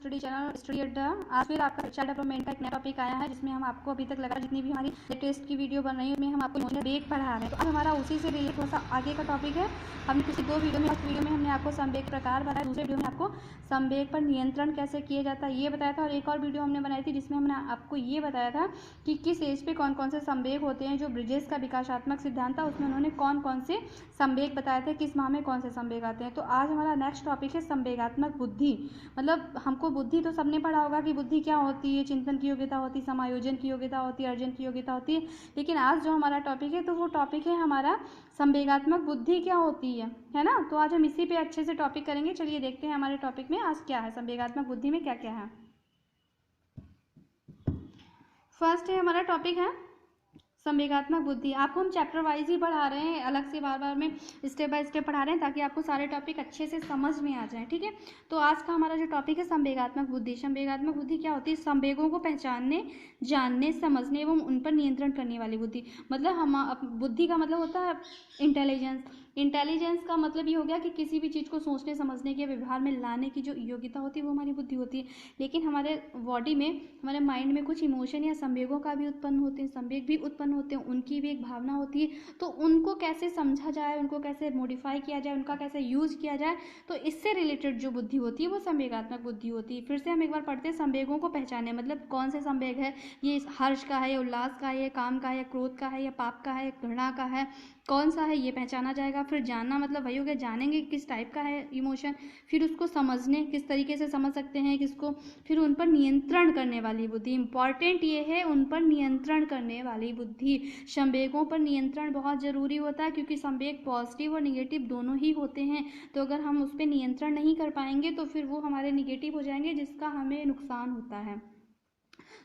Study channel study अड्डा। आज फिर आपका चाइल्ड डेवलपमेंट का एक नया टॉपिक आया है, जिसमें हम आपको अभी तक लगा जितनी भी हमारी लेटेस्ट की वीडियो बन रही है उसमें हम आपको इमोशनल ब्रेक पढ़ा रहे हैं। तो आज हमारा उसी से रिलेटेड थोड़ा सा आगे का टॉपिक है। हमने पिछले 2 वीडियो में, फर्स्ट वीडियो में हमने आपको संवेग प्रकार बताया, दूसरे वीडियो में आपको संवेग पर नियंत्रण कैसे किया जाता है ये बताया था, और एक और वीडियो हमने बनाई थी जिसमें हमने आपको ये बताया था कि किस एज पे कौन कौन से संवेग होते हैं। जो ब्रिजेस का विकासात्मक सिद्धांत था उसमें उन्होंने कौन कौन से संवेग बताए थे, किस माह में कौन से संवेग आते हैं। तो आज हमारा नेक्स्ट टॉपिक है संवेगात्मक बुद्धि। मतलब हमको बुद्धि तो सबने पढ़ा होगा कि बुद्धि क्या होती है, चिंतन की योग्यता होती है, समायोजन की योग्यता होती है, अर्जन की योग्यता होती है। लेकिन आज जो हमारा टॉपिक है तो वो टॉपिक है हमारा संवेगात्मक बुद्धि क्या होती है ना। तो आज हम इसी पे अच्छे से टॉपिक करेंगे। चलिए देखते हैं हमारे टॉपिक में आज क्या है, संवेगात्मक बुद्धि में क्या क्या है। फर्स्ट है हमारा टॉपिक है संवेगात्मक बुद्धि। आपको हम चैप्टर वाइज ही पढ़ा रहे हैं, अलग से बार बार में स्टेप बाय स्टेप पढ़ा रहे हैं ताकि आपको सारे टॉपिक अच्छे से समझ में आ जाए, ठीक है। तो आज का हमारा जो टॉपिक है संवेगात्मक बुद्धि। संवेगात्मक बुद्धि क्या होती है? संवेगों को पहचानने, जानने, समझने एवं उन पर नियंत्रण करने वाली बुद्धि। मतलब हम बुद्धि का मतलब होता है इंटेलिजेंस। इंटेलिजेंस का मतलब ये हो गया कि किसी भी चीज़ को सोचने समझने के व्यवहार में लाने की जो योग्यता होती है वो हमारी बुद्धि होती है। लेकिन हमारे बॉडी में, हमारे माइंड में कुछ इमोशन या संवेगों का भी उत्पन्न होते हैं, संवेग भी उत्पन्न होते हैं, उनकी भी एक भावना होती है। तो उनको कैसे समझा जाए, उनको कैसे मॉडिफाई किया जाए, उनका कैसे यूज किया जाए, तो इससे रिलेटेड जो बुद्धि होती है वो संवेगात्मक बुद्धि होती है। फिर से हम एक बार पढ़ते हैं, संवेगों को पहचाने मतलब कौन से संवेग है, ये हर्ष का है, या उल्लास का है, या काम का है, या क्रोध का है, या पाप का है, या घृणा का है, कौन सा है ये पहचाना जाएगा। फिर जानना मतलब वही हो गया, जानेंगे किस टाइप का है इमोशन। फिर उसको समझने, किस तरीके से समझ सकते हैं किसको। फिर उन पर नियंत्रण करने वाली बुद्धि, इंपॉर्टेंट ये है उन पर नियंत्रण करने वाली बुद्धि। संवेगों पर नियंत्रण बहुत ज़रूरी होता है क्योंकि संवेग पॉजिटिव और निगेटिव दोनों ही होते हैं। तो अगर हम उस पर नियंत्रण नहीं कर पाएंगे तो फिर वो हमारे निगेटिव हो जाएंगे, जिसका हमें नुकसान होता है।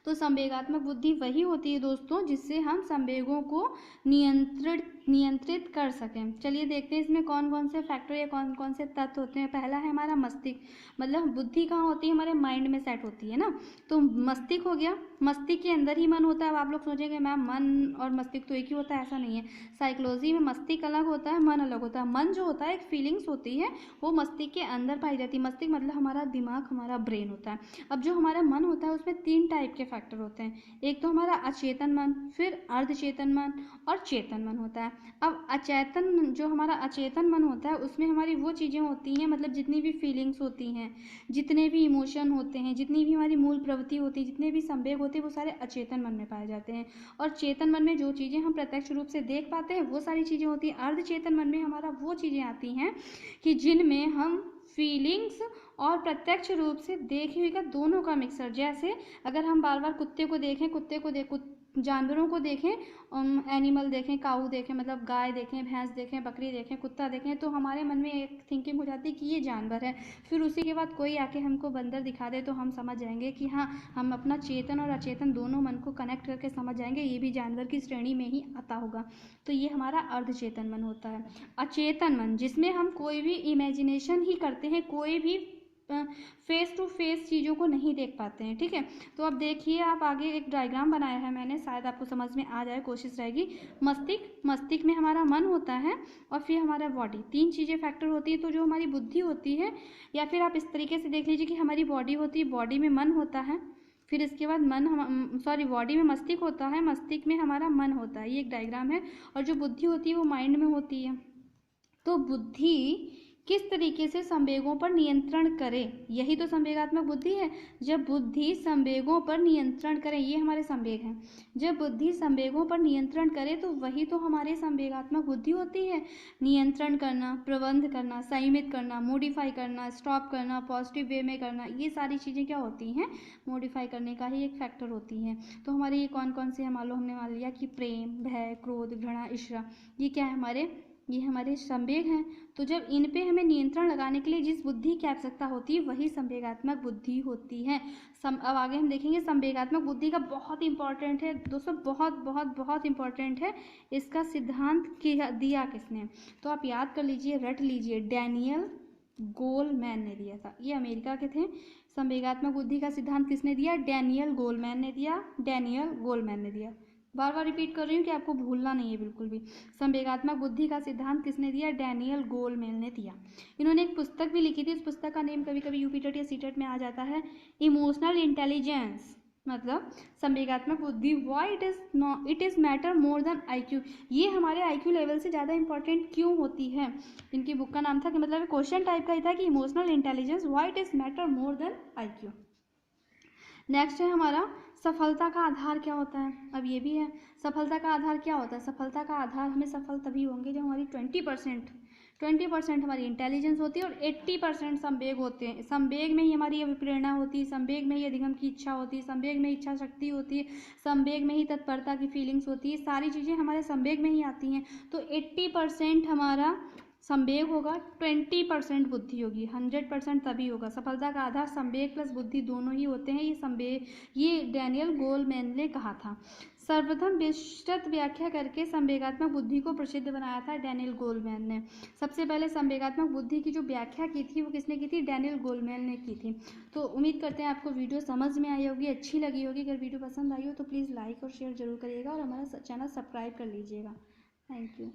तो संवेगात्मक बुद्धि वही होती है दोस्तों जिससे हम संवेगों को नियंत्रित कर सकें। चलिए देखते हैं इसमें कौन कौन से फैक्टर या कौन कौन से तत्व होते हैं। पहला है हमारा मस्तिष्क। मतलब बुद्धि कहाँ होती है? हमारे माइंड में सेट होती है ना। तो मस्तिष्क हो गया, मस्तिष्क के अंदर ही मन होता है। अब आप लोग सोचेंगे मैम मन और मस्तिष्क तो एक ही होता है, ऐसा नहीं है। साइकोलॉजी में मस्तिष्क अलग होता है, मन अलग होता है। मन जो होता है एक फीलिंग्स होती है, वो मस्तिष्क के अंदर पाई जाती है। मस्तिष्क मतलब हमारा दिमाग, हमारा ब्रेन होता है। अब जो हमारा मन होता है उसमें 3 टाइप के फैक्टर होते हैं। एक तो हमारा अचेतन मन, फिर अर्धचेतन मन और चेतन मन होता है। अब जो हमारा अचेतन मन होता है उसमें हमारी वो चीज़ें होती हैं, मतलब जितनी भी फीलिंग्स होती हैं, जितने भी इमोशन होते हैं, जितनी भी हमारी मूल प्रवृत्ति होती है, जितने भी संवेग होते हैं, वो सारे अचेतन मन में पाए जाते हैं। और चेतन मन में जो चीज़ें हम प्रत्यक्ष रूप से देख पाते हैं वो सारी चीज़ें होती हैं। अर्धचेतन मन में हमारा वो चीज़ें आती हैं कि जिनमें हम फीलिंग्स और प्रत्यक्ष रूप से देखी हुई का दोनों का मिक्सर। जैसे अगर हम बार बार कुत्ते को देखें, जानवरों को देखें, एनिमल देखें, काऊ देखें, मतलब गाय देखें, भैंस देखें, बकरी देखें, कुत्ता देखें, तो हमारे मन में एक थिंकिंग हो जाती है कि ये जानवर है। फिर उसी के बाद कोई आके हमको बंदर दिखा दे तो हम समझ जाएंगे कि हाँ, हम अपना चेतन और अचेतन दोनों मन को कनेक्ट करके समझ जाएंगे ये भी जानवर की श्रेणी में ही आता होगा। तो ये हमारा अर्धचेतन मन होता है। अचेतन मन जिसमें हम कोई भी इमेजिनेशन ही करते हैं, कोई भी फेस टू फेस चीज़ों को नहीं देख पाते हैं, ठीक है। तो अब देखिए, आप आगे एक डायग्राम बनाया है मैंने, शायद आपको समझ में आ जाए, कोशिश रहेगी। मस्तिष्क में हमारा मन होता है और फिर हमारा बॉडी, 3 चीज़ें फैक्टर होती है। तो जो हमारी बुद्धि होती है, या फिर आप इस तरीके से देख लीजिए कि हमारी बॉडी होती है, बॉडी में मन होता है, फिर इसके बाद बॉडी में मस्तिष्क होता है, मस्तिष्क में हमारा मन होता है। ये एक डायग्राम है। और जो बुद्धि होती है वो माइंड में होती है। तो बुद्धि किस तरीके से संवेगों पर नियंत्रण करे, यही तो संवेगात्मक बुद्धि है। जब बुद्धि संवेगों पर नियंत्रण करे, ये हमारे संवेग हैं, जब बुद्धि संवेगों पर नियंत्रण करे तो वही तो हमारे संवेगात्मक बुद्धि होती है। नियंत्रण करना, प्रबंध करना, संयमित करना, मॉडिफाई करना, स्टॉप करना, पॉजिटिव वे में करना, ये सारी चीज़ें क्या होती हैं? मॉडिफाई करने का ही एक फैक्टर होती हैं। तो हमारे ये कौन कौन से, हमने मान लिया कि प्रेम, भय, क्रोध, घृणा, ईर्ष्या, ये क्या है? ये हमारे संवेग हैं। तो जब इन पे हमें नियंत्रण लगाने के लिए जिस बुद्धि की आवश्यकता होती है वही संवेगात्मक बुद्धि होती है। अब आगे हम देखेंगे संवेगात्मक बुद्धि का बहुत इंपॉर्टेंट है दोस्तों, बहुत बहुत बहुत इंपॉर्टेंट है। इसका सिद्धांत दिया किसने? तो आप याद कर लीजिए, रट लीजिए, डैनियल गोलमैन ने दिया था। ये अमेरिका के थे। संवेगात्मक बुद्धि का सिद्धांत किसने दिया? डैनियल गोलमैन ने दिया। बार बार रिपीट कर रही हूँ कि आपको भूलना नहीं है बिल्कुल भी। संवेगात्मक बुद्धि का सिद्धांत किसने दिया? डैनियल गोलमैन ने दिया। इन्होंने एक पुस्तक भी लिखी थी, उस पुस्तक का नेम कभी कभी यूपीटेट या सीटेट में आ जाता है, इमोशनल इंटेलिजेंस, मतलब संवेगात्मक बुद्धि, why it is matter more than IQ। ये हमारे IQ लेवल से ज़्यादा इंपॉर्टेंट क्यों होती है? इनकी बुक का नाम था कि मतलब क्वेश्चन टाइप का ही था कि emotional intelligence, why it is matter more than IQ। Next है हमारा सफलता का आधार क्या होता है। अब ये भी है, सफलता का आधार क्या होता है? सफलता का आधार हमें सफल तभी होंगे जब हमारी 20% हमारी इंटेलिजेंस होती है और 80% संवेग होते हैं। संवेग में ही हमारी अभिप्रेरणा होती है, संवेग में ही अधिगम की इच्छा होती है, संवेग में इच्छा शक्ति होती है, संवेग में ही तत्परता की फीलिंग्स होती है। सारी चीज़ें हमारे संवेग में ही आती हैं। तो 80% हमारा संवेग होगा, 20% बुद्धि होगी, 100% तभी होगा। सफलता का आधार संवेग प्लस बुद्धि दोनों ही होते हैं। ये डैनियल गोलमैन ने कहा था। सर्वप्रथम विस्तृत व्याख्या करके संवेगात्मक बुद्धि को प्रसिद्ध बनाया था डैनियल गोलमैन ने। सबसे पहले संवेगात्मक बुद्धि की जो व्याख्या की थी वो किसने की थी? डैनियल गोलमैन ने की थी। तो उम्मीद करते हैं आपको वीडियो समझ में आई होगी, अच्छी लगी होगी। अगर वीडियो पसंद आई हो तो प्लीज़ लाइक और शेयर जरूर करिएगा और हमारा चैनल सब्सक्राइब कर लीजिएगा। Thank you.